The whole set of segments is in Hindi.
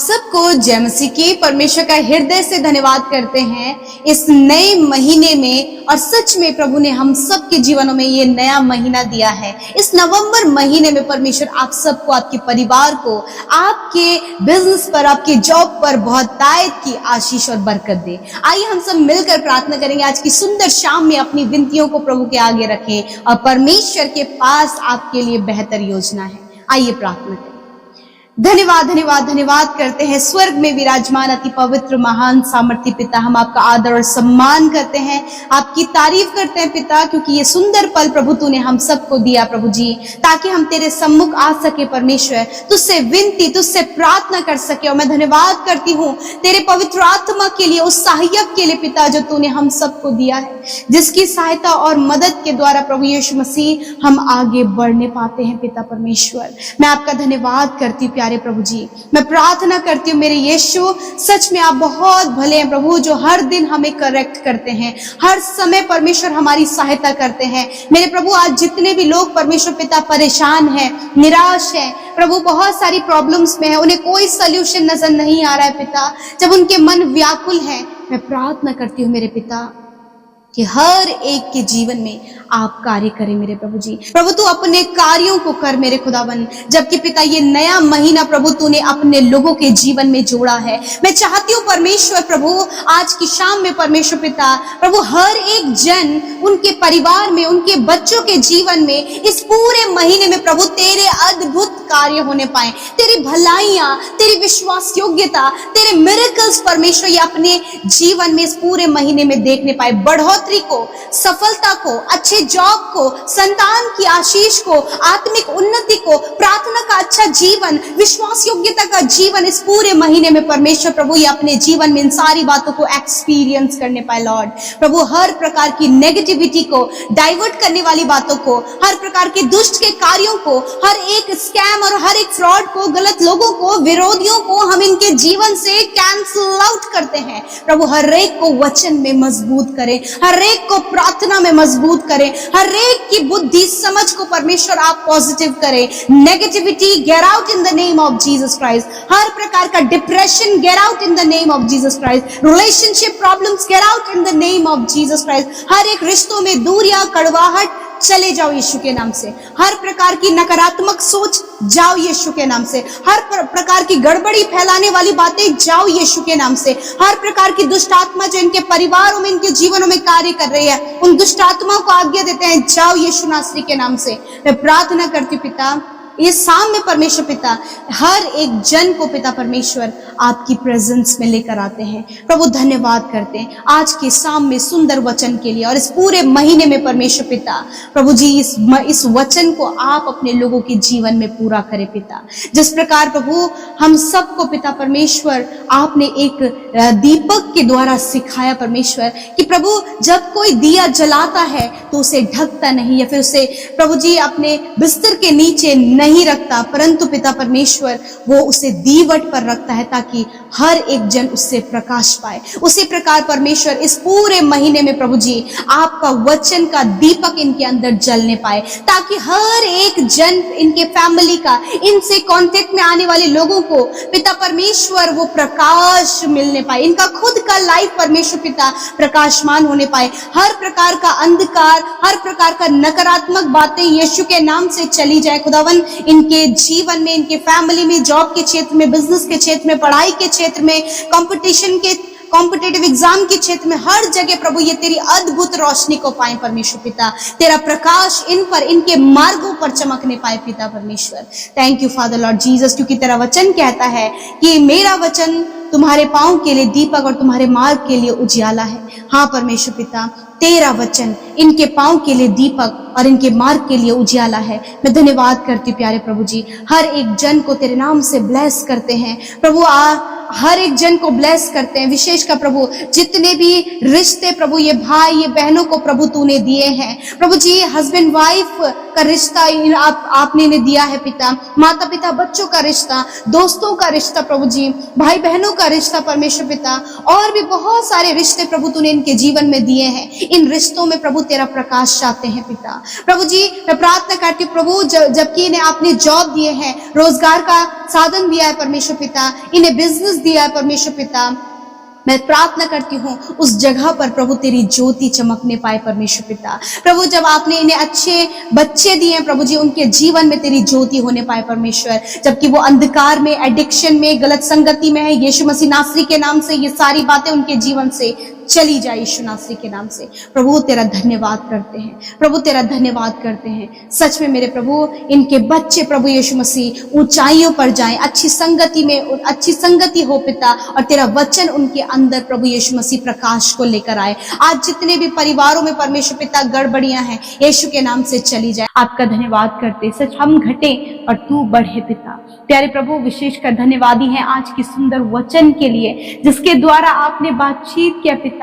सबको जय मसीह की परमेश्वर का हृदय से धन्यवाद करते हैं इस नए महीने में। और सच में प्रभु ने हम सबके जीवनों में ये नया महीना दिया है। इस नवंबर महीने में परमेश्वर आप सबको, आपके परिवार को, आपके बिजनेस पर, आपके जॉब पर बहुत तायत की आशीष और बरकत दे। आइए हम सब मिलकर प्रार्थना करेंगे। आज की सुंदर शाम में अपनी विनतियों को प्रभु के आगे रखें और परमेश्वर के पास आपके लिए बेहतर योजना है। आइए प्रार्थना करें। धन्यवाद धन्यवाद धन्यवाद करते हैं स्वर्ग में विराजमान अति पवित्र महान सामर्थ्य पिता। हम आपका आदर और सम्मान करते हैं, आपकी तारीफ करते हैं पिता, क्योंकि ये सुंदर पल प्रभु तूने हम सबको दिया प्रभु जी, ताकि हम तेरे सम्मुख आ सके परमेश्वर, तुझसे विनती, तुझसे प्रार्थना कर सके। और मैं धन्यवाद करती हूँ तेरे पवित्र आत्मा के लिए, उस सहायक के लिए पिता जो तूने हम सबको दिया है, जिसकी सहायता और मदद के द्वारा प्रभु यीशु मसीह हम आगे बढ़ने पाते हैं पिता परमेश्वर। मैं आपका धन्यवाद करती हूँ प्यारे प्रभु जी। मैं प्रार्थना करती हूँ मेरे यीशु, सच में आप बहुत भले हैं प्रभु, जो हर दिन हमें करेक्ट करते हैं, हर समय परमेश्वर हमारी सहायता करते हैं। मेरे प्रभु आज जितने भी लोग परमेश्वर पिता परेशान हैं, निराश हैं प्रभु, बहुत सारी प्रॉब्लम्स में है, उन्हें कोई सल्यूशन नजर नहीं आ रहा है पिता, जब उनके मन व्याकुल है, मैं प्रार्थना करती हूँ मेरे पिता कि हर एक के जीवन में आप कार्य करें मेरे प्रभु जी। प्रभु तू अपने कार्यों को कर मेरे खुदावन, जबकि पिता ये नया महीना प्रभु तूने अपने लोगों के जीवन में जोड़ा है। मैं चाहती हूँ परमेश्वर प्रभु आज की शाम में परमेश्वर पिता प्रभु हर एक जन, उनके परिवार में, उनके बच्चों के जीवन में इस पूरे महीने में प्रभु तेरे अद्भुत कार्य होने पाए, तेरी भलाइयां, तेरी विश्वास योग्यता, तेरे मिरेकल्स परमेश्वर ये अपने जीवन में इस पूरे महीने में देखने पाए। बढ़ोतरी को, सफलता को, अच्छे जॉब को, संतान की आशीष को, आत्मिक उन्नति को, प्रार्थना का अच्छा जीवन, विश्वास योग्यता का जीवन इस पूरे महीने में परमेश्वर प्रभु ये अपने जीवन में इन सारी बातों को एक्सपीरियंस करने पाए लॉर्ड। प्रभु हर प्रकार की नेगेटिविटी को, डाइवर्ट करने वाली बातों को, हर प्रकार के दुष्ट के कार्यों को, हर एक स्कैम और हर एक फ्रॉड को, गलत लोगों को, विरोधियों को हम इनके जीवन से कैंसल आउट करते हैं। प्रभु हर एक को वचन में मजबूत करें, हर एक को प्रार्थना में मजबूत करें, हर एक की बुद्धि समझ को परमेश्वर आप पॉजिटिव करें। Negativity get out in the name of Jesus Christ. हर प्रकार का depression get out in the name of Jesus Christ. Relationship problems get out in the name of Jesus Christ. हर एक रिश्तों में दूरियां, कड़वाहट चले जाओ यीशु के नाम से। हर प्रकार की नकारात्मक सोच जाओ यीशु के नाम से। हर प्रकार की गड़बड़ी फैलाने वाली बातें जाओ यीशु के नाम से। हर प्रकार की दुष्ट आत्मा जो इनके परिवारों में, इनके जीवनों में कार्य कर रही है, उन दुष्ट आत्माओं को आज्ञा देते हैं जाओ यीशु नासरी के नाम से। मैं प्रार्थना करती हूँ पिता ये शाम में परमेश्वर पिता हर एक जन को पिता परमेश्वर आपकी प्रेजेंस में लेकर आते हैं। प्रभु धन्यवाद करते हैं आज के शाम में सुंदर वचन के लिए, और इस पूरे महीने में परमेश्वर पिता प्रभु जी इस वचन को आप अपने लोगों के जीवन में पूरा करें पिता। जिस प्रकार प्रभु हम सबको पिता परमेश्वर आपने एक दीपक के द्वारा सिखाया परमेश्वर कि प्रभु जब कोई दिया जलाता है तो उसे ढकता नहीं, या फिर उसे प्रभु जी अपने बिस्तर के नीचे नहीं रखता, परंतु पिता परमेश्वर वो उसे दीवट पर रखता है ताकि हर एक जन उससे प्रकाश पाए। उसी प्रकार परमेश्वर इस पूरे महीने में प्रभु जी आपका वचन का दीपक इनके अंदर जलने पाए, ताकि हर एक जन, इनके फैमिली का, इनसे कांटेक्ट में आने वाले लोगों को पिता परमेश्वर वो प्रकाश मिलने पाए, इनका खुद का लाइफ परमेश्वर पिता प्रकाशमान होने पाए। हर प्रकार का अंधकार, हर प्रकार का नकारात्मक बातें यीशु के नाम से चली जाए खुदावन इनके जीवन में, इनके फैमिली में, जॉब के क्षेत्र में, बिजनेस के क्षेत्र में, पढ़ाई के क्षेत्र में, कॉम्पिटिटिव एग्जाम के क्षेत्र में, हर जगह प्रभु ये तेरी अद्भुत रोशनी को पाए परमेश्वर पिता। तेरा प्रकाश इन पर, इनके मार्गों पर चमकने पाए पिता परमेश्वर। Thank you father Lord Jesus, क्योंकि तेरा वचन कहता है कि मेरा वचन तुम्हारे पांव के लिए दीपक और तुम्हारे मार्ग के लिए उजियाला है। हाँ परमेश्वर पिता तेरा वचन इनके पांव के लिए दीपक और इनके मार्ग के लिए उजियाला है। मैं धन्यवाद करती हूँ प्यारे प्रभु जी, हर एक जन को तेरे नाम से ब्लेस करते हैं प्रभु। हर एक जन को ब्लेस करते हैं, विशेष कर प्रभु जितने भी रिश्ते प्रभु ये भाई ये बहनों को प्रभु तूने दिए हैं प्रभु जी, हस्बैंड वाइफ का रिश्ता आपने इन्हें दिया है पिता, माता पिता बच्चों का रिश्ता, दोस्तों का रिश्ता प्रभु जी, भाई बहनों का रिश्ता परमेश्वर पिता, और भी बहुत सारे रिश्ते प्रभु तूने इनके जीवन में दिए हैं। इन रिश्तों में प्रभु तेरा प्रकाश चाहते हैं पिता। प्रभु जी मैं प्रार्थना करती हूँ प्रभु, जबकि इन्हें आपने जॉब दिए हैं, रोजगार का साधन दिया है परमेश्वर पिता, इन्हें बिजनेस दिया है परमेश्वर पिता, मैं प्रार्थना करती हूँ उस जगह पर प्रभु तेरी ज्योति चमकने पाए परमेश्वर पिता। प्रभु जब आपने इन्हें अच्छे बच्चे दिए प्रभु जी, उनके जीवन में तेरी ज्योति होने पाए परमेश्वर, जबकि वो अंधकार में, एडिक्शन में, गलत संगति में है, यीशु मसीह नासरी के नाम से ये सारी बातें उनके जीवन से चली जाए यीशु नासरी के नाम से। प्रभु तेरा धन्यवाद करते हैं, प्रभु तेरा धन्यवाद करते हैं। सच में मेरे प्रभु इनके बच्चे प्रभु यीशु मसीह ऊंचाइयों पर जाएं, अच्छी संगति में अच्छी संगति हो पिता, और तेरा वचन उनके अंदर प्रभु यीशु मसीह प्रकाश को लेकर आए। आज जितने भी परिवारों में परमेश्वर पिता गड़बड़ियां हैं यीशु के नाम से चली जाए। आपका धन्यवाद करते, सच हम घटे और तू बढ़े पिता। प्यारे प्रभु विशेषकर धन्यवादी हैं आज की सुंदर वचन के लिए जिसके द्वारा आपने बातचीत किया पिता,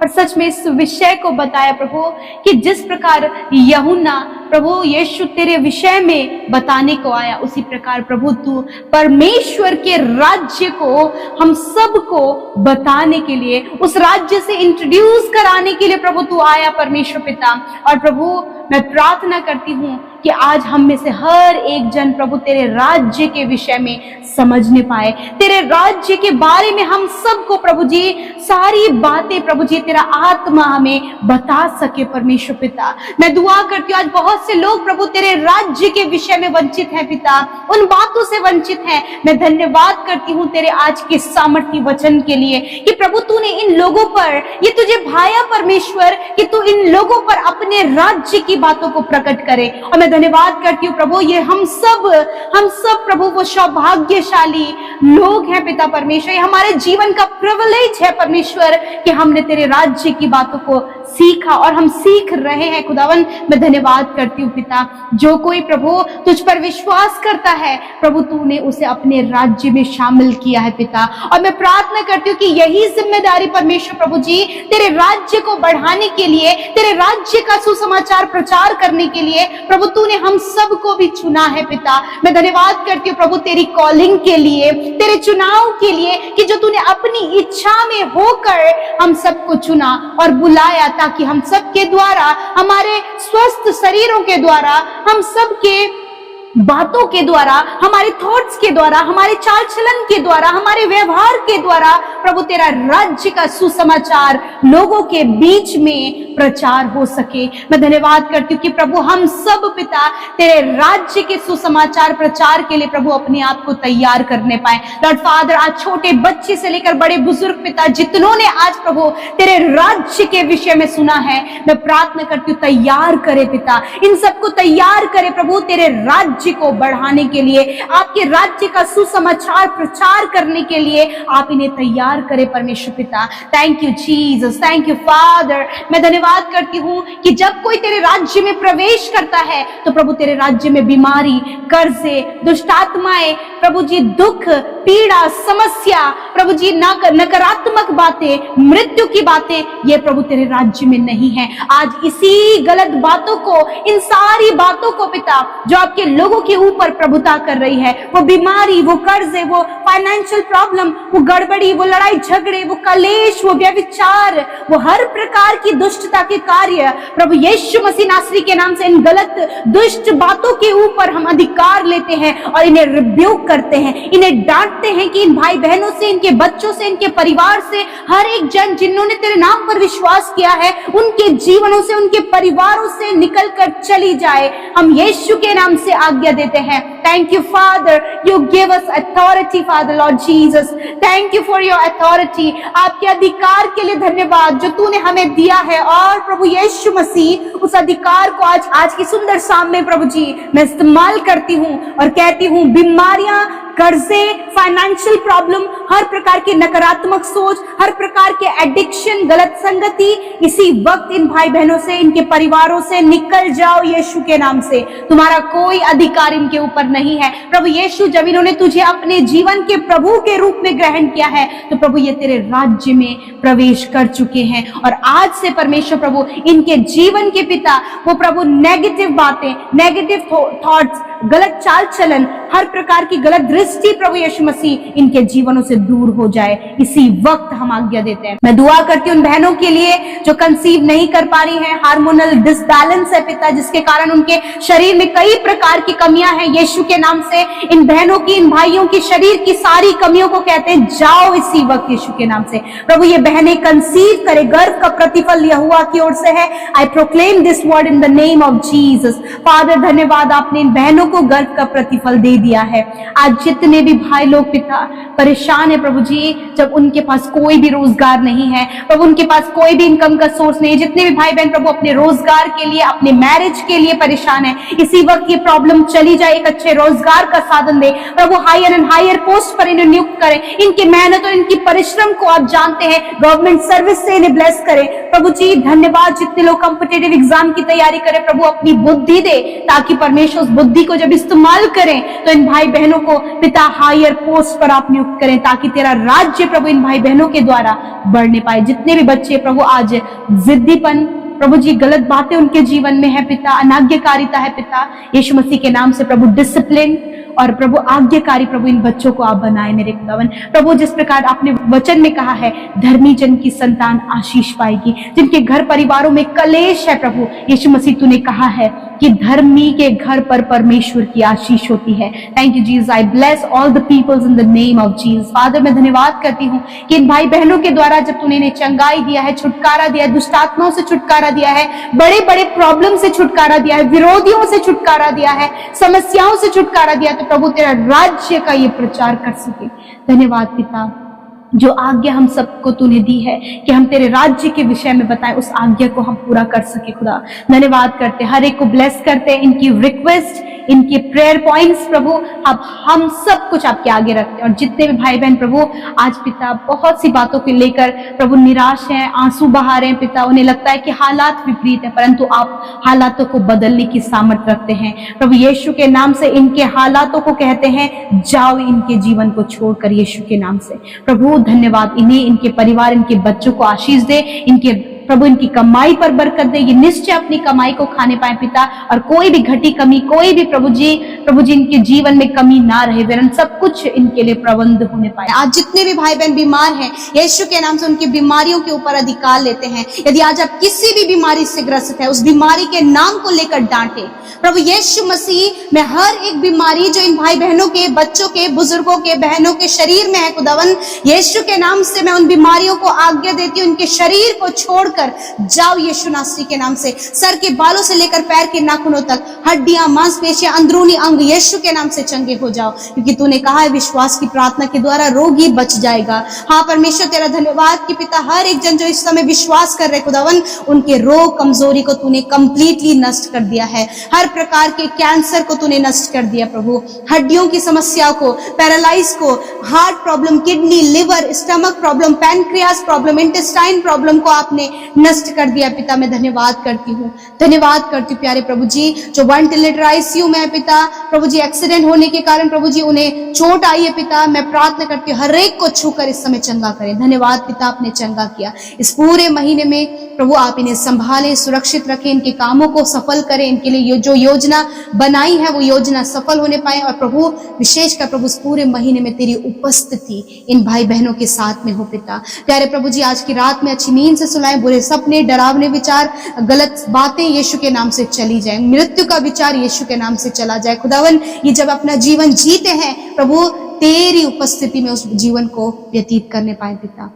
और सच में इस विषय को बताया प्रभु कि जिस प्रकार यूहन्ना प्रभु यीशु तेरे विषय में बताने को आया, उसी प्रकार प्रभु तू परमेश्वर के राज्य को हम सबको बताने के लिए, उस राज्य से इंट्रोड्यूस कराने के लिए प्रभु तू आया परमेश्वर पिता। और प्रभु मैं प्रार्थना करती हूँ कि आज हम में से हर एक जन प्रभु तेरे राज्य के विषय में समझने पाए, तेरे राज्य के बारे में हम सबको प्रभु जी सारी बातें प्रभु जी तेरा आत्मा हमें बता सके परमेश्वर पिता। मैं दुआ करती हूँ आज बहुत से लोग प्रभु तेरे राज्य के विषय में वंचित हैं पिता, उन बातों से वंचित हैं। मैं धन्यवाद करती हूँ तेरे आज के सामर्थ्य वचन के लिए कि प्रभु तूने इन लोगों पर ये तुझे भाया परमेश्वर कि तू इन लोगों पर अपने राज्य की बातों को प्रकट करे। और मैं धन्यवाद करती हूँ प्रभु ये हम सब प्रभु वो सौभाग्यशाली लोग हैं पिता परमेश्वर, ये हमारे जीवन का प्रिविलेज है परमेश्वर कि हमने तेरे राज्य की बातों को सीखा और हम सीख रहे हैं खुदावन। मैं धन्यवाद करती हूँ पिता, जो कोई प्रभु तुझ पर विश्वास करता है प्रभु तूने उसे अपने राज्य में शामिल किया है पिता। और मैं प्रार्थना करती हूँ कि यही जिम्मेदारी परमेश्वर प्रभु जी तेरे राज्य को बढ़ाने के लिए, तेरे राज्य का सुसमाचार प्रचार करने के लिए प्रभु तूने हम सबको भी चुना है पिता। मैं धन्यवाद करती हूँ प्रभु तेरी कॉलिंग के लिए, तेरे चुनाव के लिए कि जो तूने अपनी इच्छा में होकर हम सबको चुना और बुलाया, ताकि हम सबके द्वारा, हमारे स्वस्थ शरीरों के द्वारा, हम सबके बातों के द्वारा, हमारे थॉट्स के द्वारा, हमारे चाल चलन के द्वारा, हमारे व्यवहार के द्वारा प्रभु तेरा राज्य का सुसमाचार लोगों के बीच में प्रचार हो सके। मैं धन्यवाद करती हूँ कि प्रभु हम सब पिता तेरे राज्य के सुसमाचार प्रचार के लिए प्रभु अपने आप को तैयार करने पाए। लॉर्ड फादर आज छोटे बच्चे से लेकर बड़े बुजुर्ग पिता जितनों ने आज प्रभु तेरे राज्य के विषय में सुना है, मैं प्रार्थना करती हूँ तैयार करे पिता, इन सबको तैयार करे प्रभु तेरे राज्य को बढ़ाने के लिए, आपके राज्य का सुसमाचार प्रचार करने के लिए आप इन्हें तैयार करें परमेश्वर पिता। Thank you Jesus, thank you father. मैं धन्यवाद करती हूँ कि जब कोई तेरे राज्य में प्रवेश करता है तो प्रभु तेरे राज्य में बीमारी, कर्जे, दुष्ट आत्माएं प्रभु जी, दुख, पीड़ा, समस्या प्रभु जी, नकारात्मक बातें, मृत्यु की बातें, ये प्रभु तेरे राज्य में नहीं है। आज इसी गलत बातों को, इन सारी बातों को पिता जो आपके लोगों के ऊपर प्रभुता कर रही है, वो बीमारी, वो कर्जे, वो फाइनेंशियल प्रॉब्लम, वो गड़बड़ी, वो लड़ाई झगड़े, वो कलेश, वो व्यभिचार, वो हर प्रकार की दुष्टता के कार्य प्रभु यीशु मसीह नासरी के नाम से इन गलत दुष्ट बातों के ऊपर हम अधिकार लेते हैं और इन्हें रिब्यूक करते हैं, इन्हें डांटते हैं कि इन भाई बहनों से, इनके बच्चों से, इनके परिवार से, हर एक जन जिन्होंने तेरे नाम पर विश्वास किया है उनके जीवनों से, उनके परिवारों से निकल कर चली जाए। हम यीशु के नाम से आज्ञा देते हैं। Thank you father, you give us authority father Lord Jesus, thank you for your authority. आपके अधिकार के लिए धन्यवाद जो तूने हमें दिया है, और प्रभु यीशु मसीह उस अधिकार को आज की सुंदर शाम में प्रभु जी मैं इस्तेमाल करती हूँ और कहती हूँ बीमारियां कर्जे, फाइनेंशियल प्रॉब्लम, हर प्रकार की नकारात्मक सोच, हर प्रकार के एडिक्शन, गलत संगति, इसी वक्त इन भाई बहनों से, इनके परिवारों से निकल जाओ यीशु के नाम से। तुम्हारा कोई अधिकार इनके ऊपर नहीं है। प्रभु यीशु, जब इन्होंने तुझे अपने जीवन के प्रभु के रूप में ग्रहण किया है, तो प्रभु ये तेरे राज्य में प्रवेश कर चुके हैं। और आज से परमेश्वर प्रभु इनके जीवन के पिता, वो प्रभु नेगेटिव बातें, नेगेटिव थॉट्स, गलत चाल चलन, हर प्रकार की गलत दृष्टि प्रभु यीशु मसीह इनके जीवनों से दूर हो जाए। इसी वक्त हम आज्ञा देते हैं। मैं दुआ करती हूँ उन बहनों के लिए जो कंसीव नहीं कर पा रही हैं, हार्मोनल डिसबैलेंस है पिता, जिसके कारण उनके शरीर में कई प्रकार की कमियां हैं। यीशु के नाम से इन बहनों की, इन भाइयों की शरीर की सारी कमियों को कहते हैं जाओ इसी वक्त यीशु के नाम से। प्रभु ये बहनें कंसीव करे, गर्भ का प्रतिफल यहोवा की ओर से है। I proclaim this word in the name of Jesus. Father धन्यवाद, आपने इन बहनों को गर्भ का प्रतिफल दे दिया है। आज जितने भी भाई लोग पिता परेशान है प्रभु जी, जब उनके पास कोई भी रोजगार नहीं है, प्रभु उनके पास कोई भी इनकम का सोर्स नहीं है, जितने भी भाई बहन प्रभु अपने रोजगार के लिए, अपने मैरिज के लिए परेशान है, इसी वक्त ये प्रॉब्लम चली जाए, एक अच्छे रोजगार का साधन दे प्रभु। हायर एंड हायर पोस्ट पर इन्हें नियुक्त करें। इनकी मेहनत और इनकी परिश्रम को आप जानते हैं, गवर्नमेंट सर्विस से इन्हें ब्लेस करें प्रभु जी। धन्यवाद, जितने लोग कॉम्पिटिटिव एग्जाम की तैयारी करें प्रभु अपनी बुद्धि दे, ताकि परमेश्वर उस बुद्धि को जब इस्तेमाल करें तो इन भाई बहनों को पिता हायर पोस्ट पर आप नियुक्त करें, ताकि तेरा राज्य प्रभु इन भाई बहनों के द्वारा बढ़ने पाए। जितने भी बच्चे प्रभु आज जिद्दीपन प्रभु जी, गलत बातें उनके जीवन में है पिता, अनाज्ञाकारिता है पिता, यीशु मसीह के नाम से प्रभु डिसिप्लिन और प्रभु आज्ञाकारी प्रभु इन बच्चों को आप बनाए मेरे खुदावन। प्रभु जिस प्रकार आपने वचन में कहा है, धर्मी जन की संतान आशीष पाएगी। जिनके घर परिवारों में कलेश है प्रभु यीशु मसीह, तूने कहा है कि धर्मी के घर पर परमेश्वर की आशीष होती है। Thank you Jesus. I bless all the peoples in the name of Jesus. Father मैं धन्यवाद करती हूँ कि इन भाई बहनों के द्वारा जब तूने इन्हें चंगाई दिया है, छुटकारा दिया है, दुष्ट आत्माओं से छुटकारा दिया है, बड़े बड़े प्रॉब्लम से छुटकारा दिया है, विरोधियों से छुटकारा दिया है, समस्याओं से छुटकारा दिया, तो प्रभु तेरा राज्य का ये प्रचार कर सके। धन्यवाद पिता, जो आज्ञा हम सबको तूने दी है कि हम तेरे राज्य के विषय में बताएं, उस आज्ञा को हम पूरा कर सके खुदा। धन्यवाद करते, हर एक को ब्लेस करते, इनकी रिक्वेस्ट, इनके प्रेयर पॉइंट्स प्रभु अब हम सब कुछ आपके आगे रखते हैं। और जितने भी भाई बहन प्रभु आज पिता बहुत सी बातों को लेकर प्रभु निराश हैं, आंसू बहा रहे हैं पिता, उन्हें लगता है कि हालात विपरीत है, परंतु आप हालातों को बदलने की सामर्थ्य रखते हैं प्रभु। यीशु के नाम से इनके हालातों को कहते हैं जाओ इनके जीवन को छोड़कर यीशु के नाम से प्रभु। धन्यवाद, इन्हें, इनके परिवार, इनके बच्चों को आशीष दे, इनके प्रभु इनकी कमाई पर बरकत दे, ये निश्चय अपनी कमाई को खाने पाए पिता, और कोई भी घटी कमी, कोई भी प्रभु जी इनके जीवन में कमी ना रहे, वरन सब कुछ इनके लिए प्रबंध होने पाए। आज जितने भी भाई बहन बीमार हैं, यीशु के नाम से उनकी बीमारियों के ऊपर अधिकार लेते हैं। यदि आज आप किसी भी बीमारी से ग्रसित है, उस बीमारी के नाम को लेकर डांटे प्रभु यीशु मसीह। मैं हर एक बीमारी जो इन भाई बहनों के, बच्चों के, बुजुर्गों के, बहनों के शरीर में है खुदावन, यीशु के नाम से मैं उन बीमारियों को आज्ञा देती हूँ, उनके शरीर को छोड़कर जाओ यीशु नासरी के नाम से। सर के बालों से लेकर पैर के नाखूनों तक, हड्डियां, मांसपेशियां, अंदरूनी अंग यीशु के नाम से चंगे हो जाओ, क्योंकि तूने कहा है विश्वास की प्रार्थना के द्वारा रोगी बच जाएगा। हाँ परमेश्वर तेरा धन्यवाद कि पिता हर एक जन जो इस समय विश्वास कर रहे खुदावन, उनके रोग कमजोरी को तूने कंप्लीटली नष्ट कर दिया है। हर प्रकार के कैंसर को तूने नष्ट कर दिया प्रभु, हड्डियों की समस्या को, पैरालाइज को, heart problem, kidney, liver, stomach problem, pancreas problem, intestine problem को आपने नष्ट कर दिया पिता। मैं धन्यवाद करती हूँ, धन्यवाद करती हूँ प्यारे प्रभु जी, जो वेंटिलेटर आईसीयू में है पिता प्रभु जी, एक्सीडेंट होने के कारण प्रभु जी उन्हें चोट आई है पिता, मैं प्रार्थना करती हूँ हर एक को छूकर इस समय चंगा करें। धन्यवाद पिता, आपने चंगा किया। इस पूरे महीने में प्रभु आप इन्हें संभालें, सुरक्षित रखें, इनके कामों को सफल करें, इनके लिए जो योजना बनाई है वो योजना सफल होने पाए। और प्रभु विशेषकर प्रभु इस पूरे महीने में तेरी उपस्थिति इन भाई बहनों के साथ में हो पिता। प्यारे प्रभु जी, आज की रात में अच्छी नींद से सुलाएं, बुरे सपने, डरावने विचार, गलत बातें यीशु के नाम से चली जाए, मृत्यु का विचार यीशु के नाम से चला जाए खुदावन। ये जब अपना जीवन जीते हैं प्रभु, तेरी उपस्थिति में उस जीवन को व्यतीत करने पाए पिता।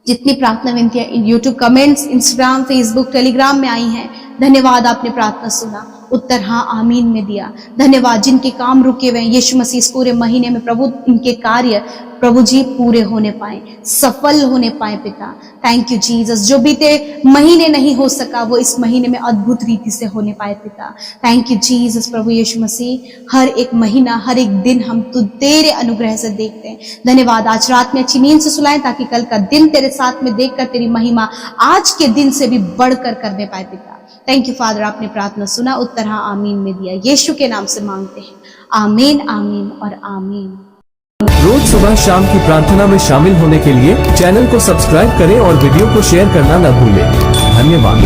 जितनी प्रार्थना विनतियां YouTube comments, Instagram, Facebook, Telegram में आई हैं, धन्यवाद आपने प्रार्थना सुना, उत्तर हाँ आमीन में दिया। धन्यवाद जिनके काम रुके हुए हैं यीशु मसीह, इस पूरे महीने में प्रभु इनके कार्य प्रभु जी पूरे होने पाए, सफल होने पाए पिता। थैंक यू जीसस, जो बीते महीने नहीं हो सका वो इस महीने में अद्भुत रीति से होने पाए पिता। थैंक यू जीसस प्रभु यीशु मसीह, हर एक महीना हर एक दिन हम तो तेरे अनुग्रह से देखते हैं। धन्यवाद, आज रात में अच्छी नींद से सुलाएं ताकि कल का दिन तेरे साथ में देखकर तेरी महिमा आज के दिन से भी बढ़कर करने पाए पिता। थैंक यू फादर, आपने प्रार्थना सुना, उत्तर हाँ आमीन में दिया। यीशु के नाम से मांगते हैं, आमीन आमीन और आमीन। रोज सुबह शाम की प्रार्थना में शामिल होने के लिए चैनल को सब्सक्राइब करें और वीडियो को शेयर करना न भूलें। धन्यवाद।